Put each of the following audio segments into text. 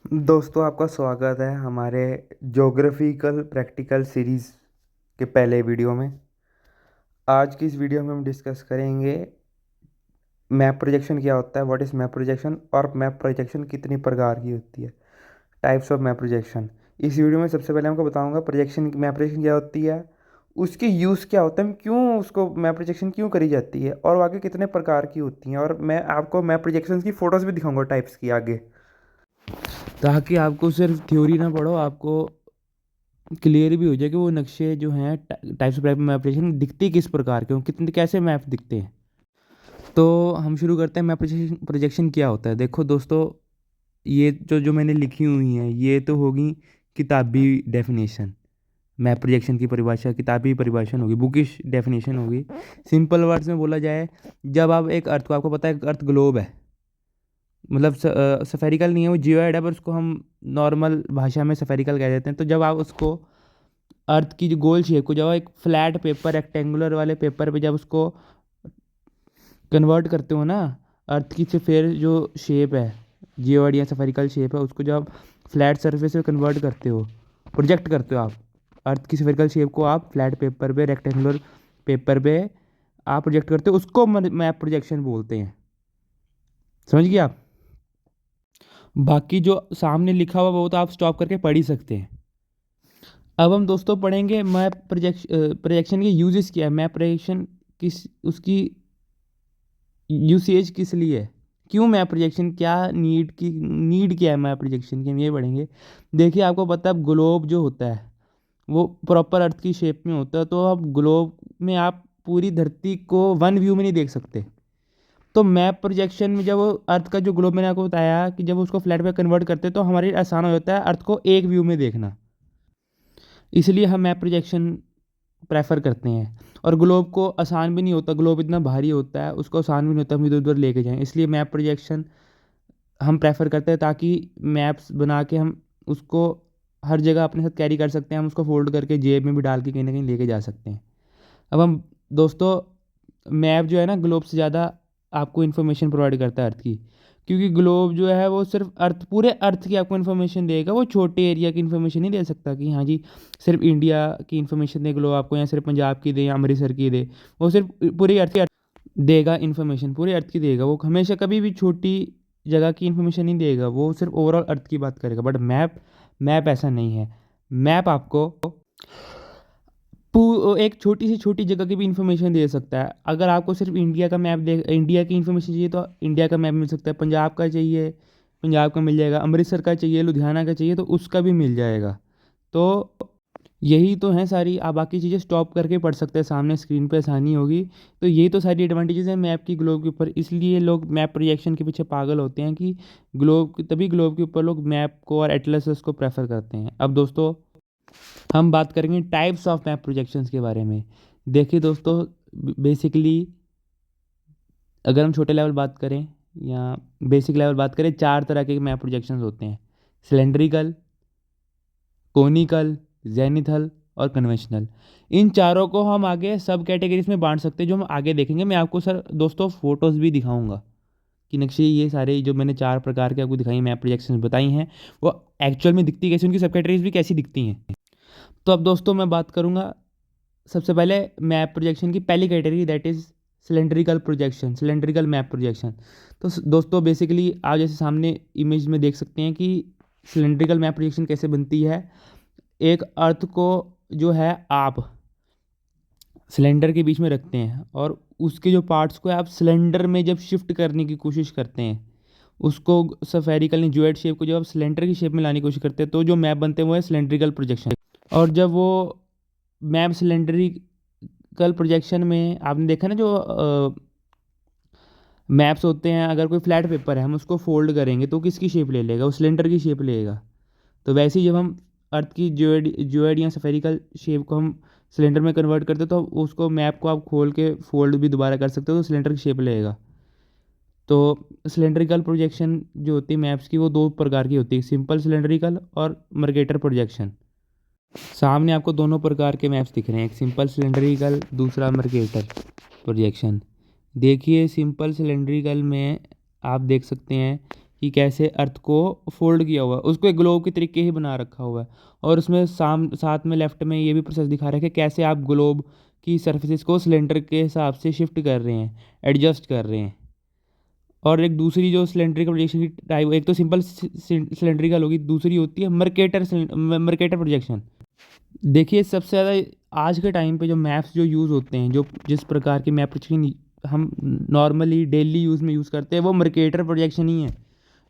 दोस्तों, आपका स्वागत है हमारे ज्योग्राफिकल प्रैक्टिकल सीरीज़ के पहले वीडियो में। आज की इस वीडियो में हम डिस्कस करेंगे मैप प्रोजेक्शन क्या होता है, व्हाट इज़ मैप प्रोजेक्शन, और मैप प्रोजेक्शन कितनी प्रकार की होती है, टाइप्स ऑफ मैप प्रोजेक्शन। इस वीडियो में सबसे पहले आपको बताऊंगा प्रोजेक्शन, मैप प्रोजेक्शन क्या होती है, उसके यूज़ क्या होता है, क्यों उसको मैप प्रोजेक्शन क्यों करी जाती है, और आगे कितने प्रकार की होती हैं। और मैं आपको मैप प्रोजेक्शन की फ़ोटोज़ भी दिखाऊंगा टाइप्स की आगे, ताकि आपको सिर्फ थ्योरी ना पढ़ो, आपको क्लियर भी हो जाए कि वो नक्शे जो हैं टाइप्स ऑफ मैप प्रोजेक्शन दिखते किस प्रकार के, कितने कैसे मैप दिखते हैं। तो हम शुरू करते हैं। मैप प्रोजेक्शन प्रोजेक्शन क्या होता है। देखो दोस्तों, ये जो मैंने लिखी हुई हैं ये तो होगी किताबी डेफिनेशन। मैप प्रोजेक्शन की परिभाषा किताबी परिभाषा होगी, बुकिश डेफिनेशन होगी। सिंपल वर्ड्स में बोला जाए, जब आप एक अर्थ को, आपको पता है अर्थ ग्लोब है, मतलब सफेरिकल नहीं है, वो जियोइड है, पर उसको हम नॉर्मल भाषा में सफेरिकल कह देते हैं। तो जब आप उसको अर्थ की जो गोल शेप को, जब एक फ्लैट पेपर, रेक्टेंगुलर वाले पेपर पे जब उसको कन्वर्ट करते हो ना, अर्थ की से फिर जो शेप है, जियोइड या सफेरिकल शेप है, उसको जब फ्लैट सरफेस पे कन्वर्ट करते हो, प्रोजेक्ट करते हो आप, अर्थ की सफेरिकल शेप को आप फ्लैट पेपर पे, रेक्टेंगुलर पेपर पे आप प्रोजेक्ट करते हो, उसको मैप प्रोजेक्शन बोलते हैं। समझ गए आप। बाकी जो सामने लिखा हुआ वो तो आप स्टॉप करके पढ़ ही सकते हैं। अब हम दोस्तों पढ़ेंगे मैप प्रोजेक्शन के यूजेस क्या है, मैप प्रोजेक्शन किस, उसकी यूसेज किस लिए है, क्यों मैप प्रोजेक्शन, क्या नीड क्या है मैप प्रोजेक्शन की, हम ये पढ़ेंगे। देखिए, आपको पता है ग्लोब जो होता है वो प्रॉपर अर्थ की शेप में होता है, तो अब ग्लोब में आप पूरी धरती को वन व्यू में नहीं देख सकते। तो मैप प्रोजेक्शन में जब वो अर्थ का जो ग्लोब, मैंने आपको बताया कि जब उसको फ्लैट पे कन्वर्ट करते हैं तो हमारे लिए आसान हो जाता है अर्थ को एक व्यू में देखना। इसलिए हम मैप प्रोजेक्शन प्रेफर करते हैं। और ग्लोब को आसान भी नहीं होता, ग्लोब इतना भारी होता है, उसको आसान भी नहीं होता हम इधर उधर लेके जाएं, इसलिए मैप प्रोजेक्शन हम प्रेफर करते हैं, ताकि मैप्स बना के हम उसको हर जगह अपने साथ कैरी कर सकते हैं, हम उसको फोल्ड करके जेब में भी डाल के कहीं ना कहीं लेके जा सकते हैं। अब हम दोस्तों, मैप जो है ना ग्लोब से ज़्यादा आपको इन्फॉर्मेशन प्रोवाइड करता है अर्थ की, क्योंकि ग्लोब जो है वो सिर्फ अर्थ, पूरे अर्थ की आपको इन्फॉर्मेशन देगा, वो छोटे एरिया की इन्फॉर्मेशन नहीं दे सकता कि हाँ जी सिर्फ इंडिया की इन्फॉर्मेशन दे ग्लोब आपको, या सिर्फ पंजाब की दे या अमृतसर की दे। वो सिर्फ पूरी अर्थ की देगा इन्फॉर्मेशन, पूरे अर्थ की देगा, वो हमेशा कभी भी छोटी जगह की इन्फॉर्मेशन नहीं देगा, वो सिर्फ ओवरऑल अर्थ की बात करेगा। बट मैप मैप ऐसा नहीं है। मैप आपको एक छोटी से छोटी जगह की भी इन्फॉर्मेशन दे सकता है। अगर आपको सिर्फ इंडिया का मैप दे, इंडिया की इन्फॉर्मेशन चाहिए तो इंडिया का मैप मिल सकता है, पंजाब का चाहिए पंजाब का मिल जाएगा, अमृतसर का चाहिए, लुधियाना का चाहिए तो उसका भी मिल जाएगा। तो यही तो हैं सारी, आप बाकी चीज़ें स्टॉप करके पढ़ सकते हैं, सामने स्क्रीन पे आसानी होगी। तो यही तो सारी एडवांटेजेस हैं मैप की ग्लोब के ऊपर, इसलिए लोग मैप प्रोजेक्शन के पीछे पागल होते हैं कि तभी ग्लोब के ऊपर लोग मैप को और एटलसेस को प्रेफर करते हैं। अब दोस्तों, हम बात करेंगे टाइप्स ऑफ मैप प्रोजेक्शंस के बारे में। देखिए दोस्तों, बेसिकली अगर हम छोटे लेवल बात करें या बेसिक लेवल बात करें, चार तरह के मैप प्रोजेक्शंस होते हैं: सिलेंड्रिकल, कोनिकल, जेनिथल और कन्वेंशनल। इन चारों को हम आगे सब कैटेगरीज में बांट सकते हैं, जो हम आगे देखेंगे। मैं आपको सर दोस्तों फोटोज़ भी दिखाऊंगा कि नक्शे, ये सारे जो मैंने चार प्रकार के आपको दिखाई मैप प्रोजेक्शंस बताई हैं वो एक्चुअल में दिखती कैसी, उनकी सब कैटेगरीज भी कैसी दिखती हैं। तो अब दोस्तों मैं बात करूँगा सबसे पहले मैप प्रोजेक्शन की पहली category, that is cylindrical projection, cylindrical map projection. तो दोस्तों बेसिकली आप जैसे सामने इमेज में देख सकते हैं कि सिलेंड्रिकल मैप प्रोजेक्शन कैसे बनती है। एक अर्थ को जो है आप सिलेंडर के बीच में रखते हैं, और उसके जो पार्ट्स को आप सिलेंडर में जब शिफ्ट करने की कोशिश करते हैं, उसको सफेरिकल जियोइड शेप को जब आप सिलेंडर की शेप में लाने की कोशिश करते हैं, तो जो मैप बनते हैं वो है सिलेंड्रिकल प्रोजेक्शन। और जब वो मैप सिलेंड्रिकल प्रोजेक्शन में आपने देखा ना, जो मैप्स होते हैं, अगर कोई फ्लैट पेपर है हम उसको फोल्ड करेंगे तो किसकी शेप ले लेगा, वो सिलेंडर की शेप लेगा। तो वैसे ही जब हम अर्थ की जियोइड या स्फेरिकल शेप को हम सिलेंडर में कन्वर्ट करते हैं, तो उसको मैप को आप खोल के फोल्ड भी दोबारा कर सकते हो, तो सिलेंडर की शेप लेगा। तो सिलेंड्रिकल प्रोजेक्शन जो होती है मैप्स की, वो दो प्रकार की होती है: सिंपल सिलेंड्रिकल और मर्केटर प्रोजेक्शन। सामने आपको दोनों प्रकार के मैप्स दिख रहे हैं, एक सिंपल सिलेंड्रिकल, दूसरा मर्केटर प्रोजेक्शन। देखिए सिंपल सिलेंड्रिकल में आप देख सकते हैं कि कैसे अर्थ को फोल्ड किया हुआ है, उसको एक ग्लोब के तरीके ही बना रखा हुआ है। और उसमें साथ में लेफ्ट में ये भी प्रोसेस दिखा रहा है कि कैसे आप ग्लोब की सर्फेसिस को सिलेंडर के हिसाब से शिफ्ट कर रहे हैं, एडजस्ट कर रहे हैं। और एक दूसरी जो सिलेंड्रिकल प्रोजेक्शन की टाइप, एक तो सिंपल सिलेंड्रिकल होगी, दूसरी होती है मर्केटर प्रोजेक्शन। देखिए सबसे ज़्यादा आज के टाइम पे जो मैप्स जो यूज़ होते हैं, जो जिस प्रकार के मैप प्रोजेक्शन हम नॉर्मली डेली यूज़ में यूज़ करते हैं, वो मर्केटर प्रोजेक्शन ही है।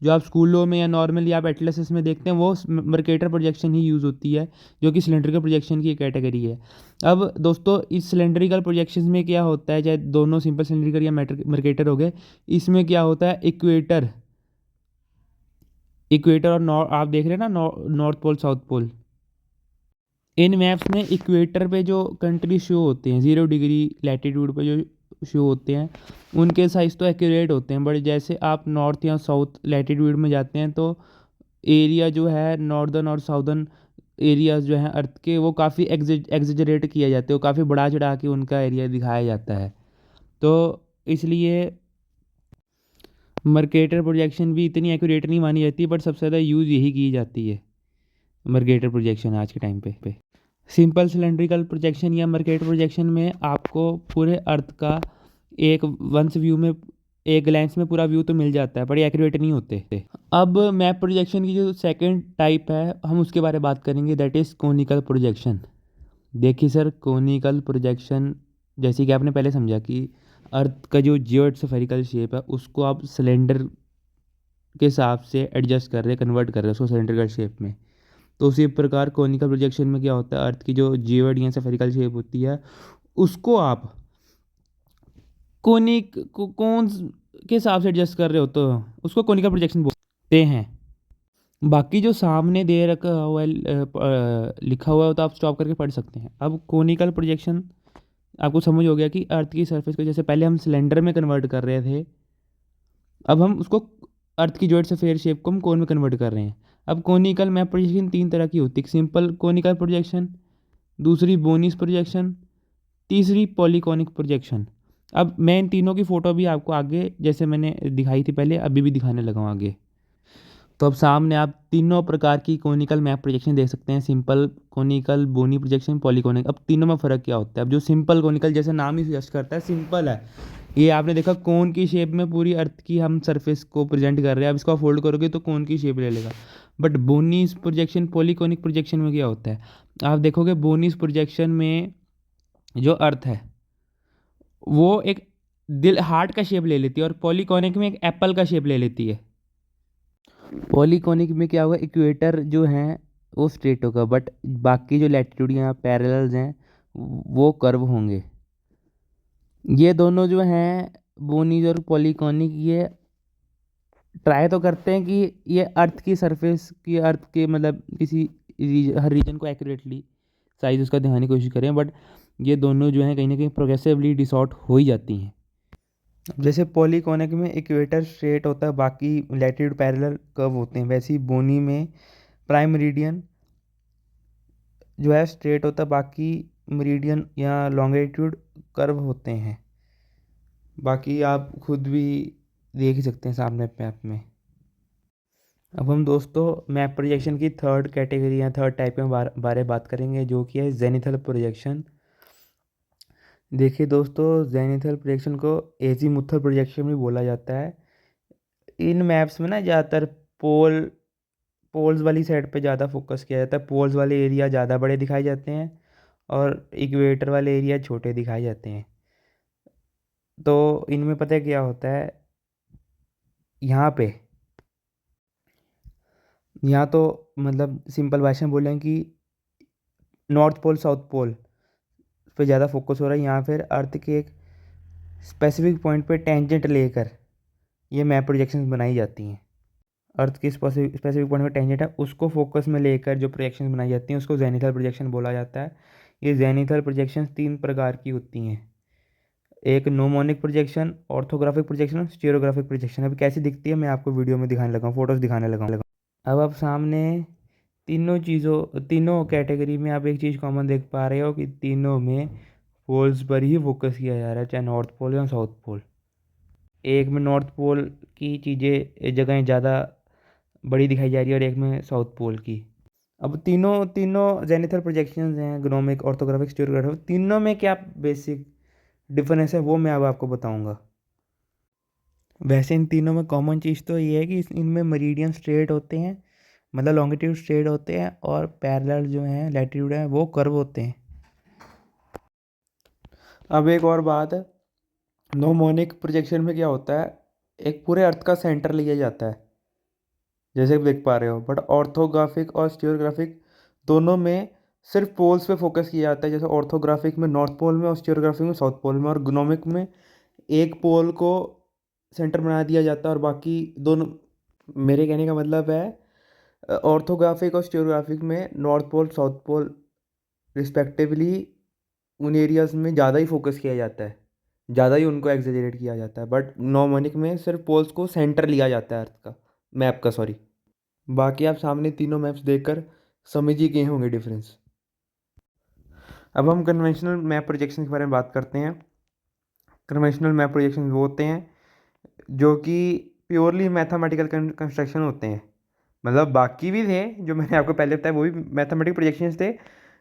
जो आप स्कूलों में या नॉर्मली आप एटलसेस में देखते हैं, वो मर्केटर प्रोजेक्शन ही यूज़ होती है, जो कि सिलेंड्रिकल प्रोजेक्शन की कैटेगरी है। अब दोस्तों इस सिलेंड्रिकल प्रोजेक्शन में क्या होता है, चाहे दोनों सिंपल सिलेंड्रिकल या मर्केटर हो गए, इसमें क्या होता है, इक्वेटर और आप देख रहे हैं ना, नॉर्थ पोल साउथ पोल। इन मैप्स में इक्वेटर पे जो कंट्री शो होते हैं 0 डिग्री लैटिट्यूड पे जो शो होते हैं, उनके साइज़ तो एक्यूरेट होते हैं, बट जैसे आप नॉर्थ या साउथ लैटिट्यूड में जाते हैं तो एरिया जो है नॉर्दर्न और साउदर्न एरियाज जो हैं अर्थ के, वो काफ़ी एग्जेजरेट किया जाते हैं, वो काफ़ी बढ़ा चढ़ा के उनका एरिया दिखाया जाता है। तो इसलिए मर्केटर प्रोजेक्शन भी इतनी एक्यूरेट नहीं मानी जाती, बट सबसे ज़्यादा यूज़ यही की जाती है मर्केटर प्रोजेक्शन आज के टाइम पे। सिंपल सिलेंड्रिकल प्रोजेक्शन या मर्केटर प्रोजेक्शन में आपको पूरे अर्थ का एक वंस व्यू में, एक ग्लैंस में पूरा व्यू तो मिल जाता है, पर ये एक्यूरेट नहीं होते। अब मैप प्रोजेक्शन की जो सेकंड टाइप है, हम उसके बारे में बात करेंगे, दैट इज़ कोनिकल प्रोजेक्शन। देखिए सर, कोनिकल प्रोजेक्शन जैसे कि आपने पहले समझा कि अर्थ का जो जियोइड स्फेरिकल शेप है उसको आप सिलेंडर के हिसाब से एडजस्ट कर रहे हैं, कन्वर्ट कर रहे हैं उसको सिलेंड्रिकल शेप में। तो उसी प्रकार कोनिकल प्रोजेक्शन में क्या होता है, अर्थ की जो जियोइड या स्फेरिकल शेप होती है उसको आप कौन के हिसाब से एडजस्ट कर रहे हो, तो उसको कोनिकल प्रोजेक्शन बोलते हैं। बाकी जो सामने दे रखा हुआ है लिखा हुआ है, तो आप स्टॉप करके पढ़ सकते हैं। अब कोनिकल प्रोजेक्शन आपको समझ हो गया कि अर्थ की सरफेस को जैसे पहले हम सिलेंडर में कन्वर्ट कर रहे थे, अब हम उसको अर्थ की जियोइड स्फीयर शेप को हम कोन में कन्वर्ट कर रहे हैं। अब कोनिकल मैप प्रोजेक्शन 3 तरह की होती है, सिंपल कोनिकल प्रोजेक्शन, दूसरी बोनिस प्रोजेक्शन, तीसरी पॉलीकॉनिक प्रोजेक्शन। अब मैं इन तीनों की फ़ोटो भी आपको आगे, जैसे मैंने दिखाई थी पहले, अभी भी दिखाने लगा हूँ आगे। तो अब सामने आप तीनों प्रकार की कोनिकल मैप प्रोजेक्शन देख सकते हैं, सिंपल कोनिकल, बोनी प्रोजेक्शन, पॉलीकॉनिक। अब तीनों में फ़र्क क्या होता है? अब जो सिंपल कोनिकल, जैसे नाम ही सजेस्ट करता है, सिंपल है, ये आपने देखा कोन की शेप में पूरी अर्थ की हम सरफेस को प्रेजेंट कर रहे हैं। अब इसको फोल्ड करोगे तो कोन की शेप ले लेगा। बट बोनीस प्रोजेक्शन, पॉलीकॉनिक प्रोजेक्शन में क्या होता है, आप देखोगे बोनीस प्रोजेक्शन में जो अर्थ है वो एक दिल, हार्ट का शेप ले लेती है, और पॉलीकॉनिक में एक एप्पल का शेप ले लेती है। पॉलीकॉनिक में क्या होगा, इक्वेटर जो है वो स्ट्रेट होगा, बट बाकी जो लैटिट्यूड या पैरेलल्स हैं वो कर्व होंगे। ये दोनों जो हैं बोनीज और पॉलीकॉनिक, ये ट्राई तो करते हैं कि ये अर्थ की सरफेस की, अर्थ के मतलब किसी हर रीजन को एक्यूरेटली साइज उसका दिखाने की कोशिश करें, बट ये दोनों जो हैं कहीं ना कहीं प्रोग्रेसिवली डिसऑर्ट हो ही जाती हैं। जैसे पॉलीकॉनिक में इक्वेटर स्ट्रेट होता है, बाकी लैटिट्यूड पैरेलल कर्व होते हैं, वैसे ही बोनी में प्राइम मेरिडियन जो है स्ट्रेट होता है, बाकी मेरिडियन या लॉन्गिट्यूड कर्व होते हैं। बाकी आप खुद भी देख ही सकते हैं सामने मैप में। अब हम दोस्तों मैप प्रोजेक्शन की थर्ड कैटेगरी या थर्ड टाइप में बारे बात करेंगे, जो कि है जेनिथल प्रोजेक्शन। देखिए दोस्तों, जेनिथल प्रोजेक्शन को एजीमुथल प्रोजेक्शन भी बोला जाता है। इन मैप्स में ना ज़्यादातर पोल्स वाली साइड पे ज़्यादा फोकस किया जाता है, पोल्स वाले एरिया ज़्यादा बड़े दिखाए जाते हैं और इक्वेटर वाले एरिया छोटे दिखाए जाते हैं। तो इनमें पता है क्या होता है, यहाँ पे, यहाँ तो मतलब सिंपल भाषा में बोलें कि नॉर्थ पोल साउथ पोल पे ज़्यादा फोकस हो रहा है। यहाँ फिर अर्थ के एक स्पेसिफिक पॉइंट पे टेंजेंट लेकर ये मैप प्रोजेक्शंस बनाई जाती हैं। अर्थ की स्पेसिफिक पॉइंट पे टेंजेंट है, उसको फोकस में लेकर जो प्रोजेक्शंस बनाई जाती हैं उसको जेनिथल प्रोजेक्शन बोला जाता है। ये जेनिथल प्रोजेक्शंस 3 प्रकार की होती हैं, एक gnomonic projection, orthographic projection, stereographic projection. अभी कैसी दिखती है मैं आपको वीडियो में दिखाने लगा हूँ, फोटोज़ दिखाने लगा हूँ। अब आप सामने तीनों कैटेगरी में आप एक चीज़ कॉमन देख पा रहे हो कि तीनों में पोल्स पर ही फोकस किया जा रहा है, चाहे नॉर्थ पोल या साउथ पोल। एक में नॉर्थ पोल की चीज़ें जगहें ज़्यादा बड़ी दिखाई जा रही है और एक में साउथ पोल की। अब तीनों तीनों जेनिथल प्रोजेक्शंस हैं, ग्नोमिक, ऑर्थोग्राफिक, स्टीरियोग्राफिक, तीनों में क्या बेसिक डिफरेंस है वो मैं अब आपको बताऊंगा। वैसे इन तीनों में कॉमन चीज़ तो ये है कि इनमें मेरिडियन स्ट्रेट होते हैं, मतलब लॉन्गिट्यूड स्ट्रेट होते हैं, और पैरेलल जो हैं लैटिट्यूड है वो कर्व होते हैं। अब एक और बात है, नोमोनिक प्रोजेक्शन में क्या होता है, एक पूरे अर्थ का सेंटर लिया जाता है जैसे आप देख पा रहे हो, बट ऑर्थोग्राफिक और स्टीरियोग्राफिक दोनों में सिर्फ पोल्स पे फोकस किया जाता है। जैसे ऑर्थोग्राफिक में नॉर्थ पोल में और स्टीरियोग्राफिक में साउथ पोल में, और ग्नोमिक में एक पोल को सेंटर बना दिया जाता है और बाकी दोनों। मेरे कहने का मतलब है ऑर्थोग्राफिक और स्टीरियोग्राफिक में north pole south pole respectively उन एरियाज में ज़्यादा ही फोकस किया जाता है, ज़्यादा ही उनको एग्जेजरेट किया जाता है, बट नॉर्मोनिक में सिर्फ पोल्स को सेंटर लिया जाता है अर्थ का, मैप का, सॉरी। बाकी आप सामने तीनों मैप्स देखकर समझ ही गए होंगे डिफरेंस। अब हम कन्वेंशनल मैप प्रोजेक्शन के बारे में बात करते हैं। कन्वेंशनल मैप प्रोजेक्शन वो होते हैं जो कि प्योरली मैथमेटिकल कंस्ट्रक्शन होते हैं। मतलब बाकी भी थे जो मैंने आपको पहले बताया, वो भी मैथमेटिकल प्रोजेक्शंस थे,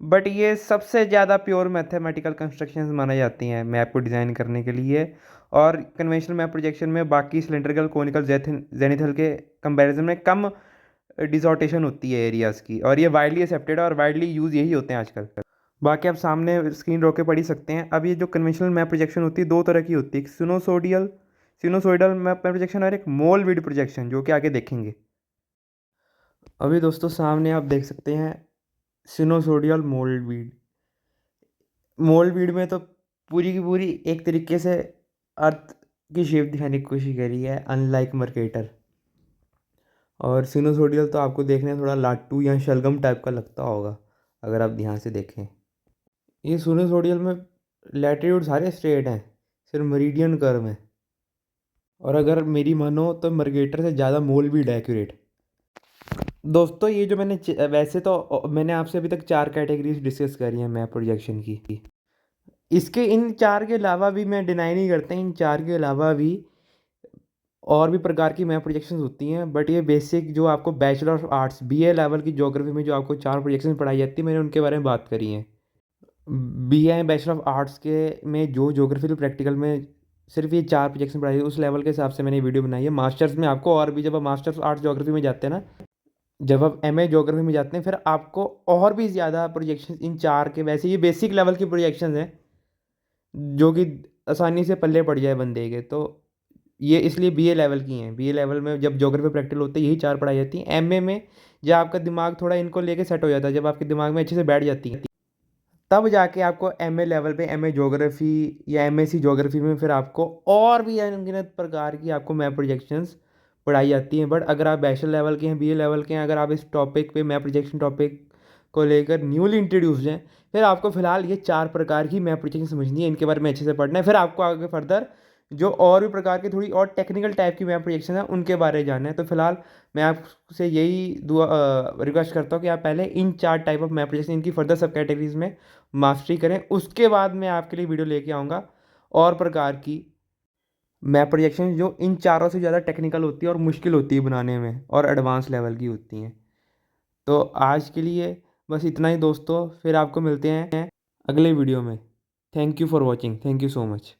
बट ये सबसे ज़्यादा प्योर मैथमेटिकल कंस्ट्रक्शंस मानी जाती हैं मैप को डिज़ाइन करने के लिए। और कन्वेंशनल मैप प्रोजेक्शन में बाकी सिलेंड्रिकल, कोनिकल, जेनिथल के कंपैरिजन में कम डिसऑर्टेशन होती है एरियाज़ की, और ये वाइडली एक्सेप्टेड और वाइडली यूज़ यही होते हैं आजकल। बाकी आप सामने स्क्रीन रोक के पढ़ ही सकते हैं। अब ये जो कन्वेंशनल मैप प्रोजेक्शन होती है दो तरह की होती है, एक सिनोसोइडल मैप प्रोजेक्शन और एक मोल विड प्रोजेक्शन, जो कि आगे देखेंगे। अभी दोस्तों सामने आप देख सकते हैं सिनोसोडियल मोल्ड वीड में तो पूरी की पूरी एक तरीके से अर्थ की शेप दिखाने की कोशिश करी है, अनलाइक मर्केटर। और सिनोसोडियल तो आपको देखने में थोड़ा लाटू या शलगम टाइप का लगता होगा अगर आप ध्यान से देखें। ये सिनोसोडियल में लैटिट्यूड सारे स्ट्रेट हैं, सिर्फ मेरिडियन कर्व है, और अगर मेरी मानो तो मर्केटर से ज़्यादा मोल वीड एक्यूरेट। दोस्तों ये जो वैसे तो मैंने आपसे अभी तक 4 कैटेगरीज डिस्कस करी हैं मैप प्रोजेक्शन की। इसके इन 4 के अलावा भी मैं डिनाई नहीं करता, इन 4 के अलावा भी और भी प्रकार की मैप प्रोजेक्शंस होती हैं, बट ये बेसिक जो आपको bachelor of arts BA level की ज्योग्राफी में जो आपको 4 प्रोजेक्शन पढ़ाई जाती है, मैंने उनके बारे में बात करी है। बीए बैचलर ऑफ आर्ट्स के में जो ज्योग्राफी प्रैक्टिकल में सिर्फ ये 4 प्रोजेक्शन पढ़ाई है, उस लेवल के हिसाब से मैंने वीडियो बनाई है। मास्टर्स में आपको और भी, जब आप मास्टर्स आर्ट्स ज्योग्राफी में जाते हैं ना, जब आप एमए ज्योग्राफी में जाते हैं, फिर आपको और भी ज़्यादा प्रोजेक्शन इन 4 के, वैसे ये बेसिक लेवल की प्रोजेक्शन हैं जो कि आसानी से पल्ले पड़ जाए बंदे के, तो ये इसलिए बीए लेवल की हैं। बीए लेवल में जब ज्योग्राफी प्रैक्टिकल होते हैं यही 4 पढ़ाई जाती हैं। एमए में जब आपका दिमाग थोड़ा इनको लेके सेट हो जाता है, जब आपके दिमाग में अच्छे से बैठ जाती है, तब जाके आपको एमए लेवल पे एमए ज्योग्राफी या एमएससी ज्योग्राफी में फिर आपको और भी अनगिनत प्रकार की आपको मैप प्रोजेक्शंस पढ़ाई जाती हैं। बट अगर आप बैचलर लेवल के हैं, बीए लेवल के हैं, अगर आप इस टॉपिक पे मैप प्रोजेक्शन टॉपिक को लेकर न्यूली इंट्रोड्यूस्ड हैं, फिर आपको फिलहाल ये 4 प्रकार की मैप प्रोजेक्शन समझनी है, इनके बारे में अच्छे से पढ़ना है। फिर आपको आगे फर्दर जो और भी प्रकार की थोड़ी और टेक्निकल टाइप की मैप प्रोजेक्शन है उनके बारे में जानना है। तो फिलहाल मैं आपसे यही दुआ रिक्वेस्ट करता हूँ कि आप पहले इन 4 टाइप ऑफ मैप प्रोजेक्शन, इनकी फर्दर सब कैटेगरीज में मास्टरी करें, उसके बाद मैं आपके लिए वीडियो लेके आऊँगा और प्रकार की मैप प्रोजेक्शन जो इन चारों से ज़्यादा टेक्निकल होती है और मुश्किल होती है बनाने में और एडवांस लेवल की होती हैं। तो आज के लिए बस इतना ही दोस्तों, फिर आपको मिलते हैं अगले वीडियो में। Thank you for watching, thank you so much.